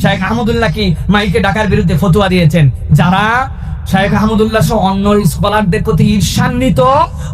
শাইখ আহমদুল্লাহ কি মাইকে ডাকার বিরুদ্ধে ফতোয়া দিয়েছেন। যারা শাইখ আহমদুল্লাহ সহ অন্য স্কলারদের প্রতি ঈর্ষান্বিত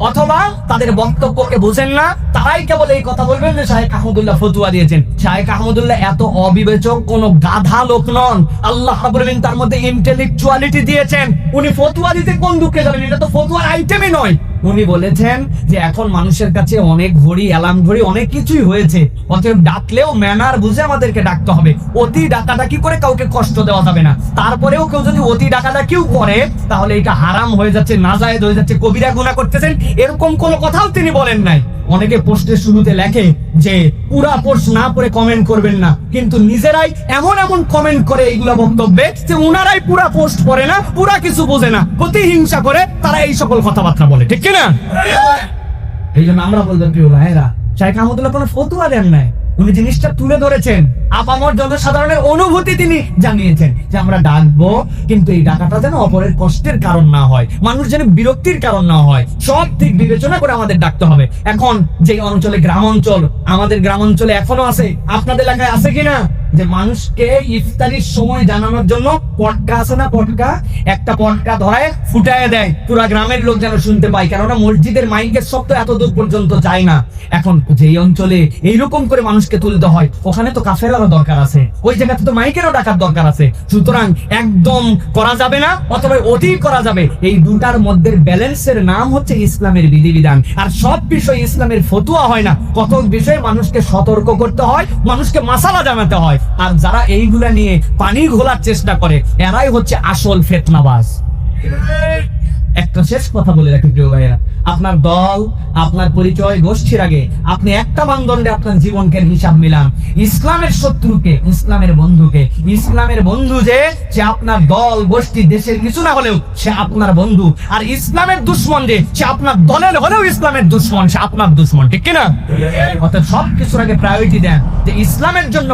অথবা তাদের বক্তব্যকে বুঝেন না, তারাই কেবল এই কথা বলবেন যে শাইখ আহমদুল্লাহ ফতোয়া দিয়েছেন। শাইখ আহমদুল্লাহ এত অবিবেচক কোন গাধা লোক নন। আল্লাহ রাব্বুল আলামিন তার মধ্যে ইন্টেলেকচুয়ালিটি দিয়েছেন। উনি ফতোয়া দিতে কোন দুঃখে যাবেন? এটা তো ফতোয়ার আইটেমই নয়। উনি বলেছেন যে এখন মানুষের কাছে অনেক ঘড়ি, অ্যালার্ম ঘড়ি, অনেক কিছুই হয়েছে, অতএব ডাকলেও ম্যানার বুঝে আমাদেরকে ডাকতে হবে। অতি ডাকাডাকি করে কাউকে কষ্ট দেওয়া যাবে না। তারপরেও কেউ যদি অতি ডাকাডাকিও করে তাহলে এটা হারাম হয়ে যাচ্ছে, নাজায়েজ হয়ে যাচ্ছে, কবিরা গুনাহ করতেছেন, এরকম কোনো কথাও তিনি বলেন নাই। অনেকে পোস্টের শুরুতে লেখে যে পুরা পোস্ট না পড়ে কমেন্ট করবেন না, কিন্তু নিজেরাই এমন এমন কমেন্ট করে এইগুলা বক্তব্যে যে উনারাই পুরা পোস্ট পড়ে না, পুরা কিছু বোঝে না, প্রতিহিংসা করে তারা এই সকল কথাবার্তা বলে, ঠিক কিনা? এই জন্য আমরা বলতে প্রিয় ভাইয়েরা, শাইখ আহমদুল্লাহ কোনো ফতোয়া দেন নাই, উনি জিনিসটা তুলে ধরেছেন। আপামর জনসাধারণের অনুভূতি তিনি জানিয়েছেন যে আমরা ডাকবো, কিন্তু এই ডাকাটা যেন অপরের কষ্টের কারণ না হয়, মানুষ যেন বিরক্তির কারণ না হয়, সব দিক বিবেচনা করে আমাদের ডাকতে হবে। এখন যে অঞ্চলে গ্রাম অঞ্চল, আমাদের গ্রাম অঞ্চলে এখনো আছে, আপনাদের এলাকায় আছে কিনা, যে মানুষকে ইফতারির সময় জানানোর জন্য পটকা আছে না, পটকা, একটা পটকা ধরায় ফুটায় দেয়, পুরা গ্রামের লোক যেন শুনতে পায়, কেননা মসজিদের মাইকের শব্দ এত দূর পর্যন্ত যায় না। এখন যেই অঞ্চলে এইরকম করে মানুষকে তুলতে হয়, ওখানে তো কাফেরারও দরকার আছে, ওই জায়গাতে তো মাইকেরও ডাকার দরকার আছে। সুতরাং একদম করা যাবে না, অথবা অতি করা যাবে। এই দুটার মধ্যে ব্যালেন্সের নাম হচ্ছে ইসলামের বিধিবিধান। আর সব বিষয় ইসলামের ফতোয়া হয় না, কত বিষয়ে মানুষকে সতর্ক করতে হয়, মানুষকে মাসালা জানাতে হয়। আর যারা এইগুলা নিয়ে পানি ঘোলার চেষ্টা করে, এরাই হচ্ছে আসল ফিতনাবাজ। একটা শেষ কথা বলে রাখি প্রিয় ভাইয়েরা, আপনার দল, আপনার পরিচয়, গোষ্ঠীর আগে আপনি একটা মানদণ্ডে আপনার জীবনকে হিসাব মিলান। ইসলামের শত্রুকে, ইসলামের বন্ধুকে, ইসলামের বন্ধু যে সে আপনার দল, গোষ্ঠী, দেশের কিছু না হলেও সে আপনার বন্ধু। আর ইসলামের দুশ্মন যে সে আপনার দলের হলেও ইসলামের দুশ্মন, সে আপনার দুশ্মন, ঠিক কিনা? অর্থাৎ সব কিছুর আগে প্রায়োরিটি দেন যে ইসলামের জন্য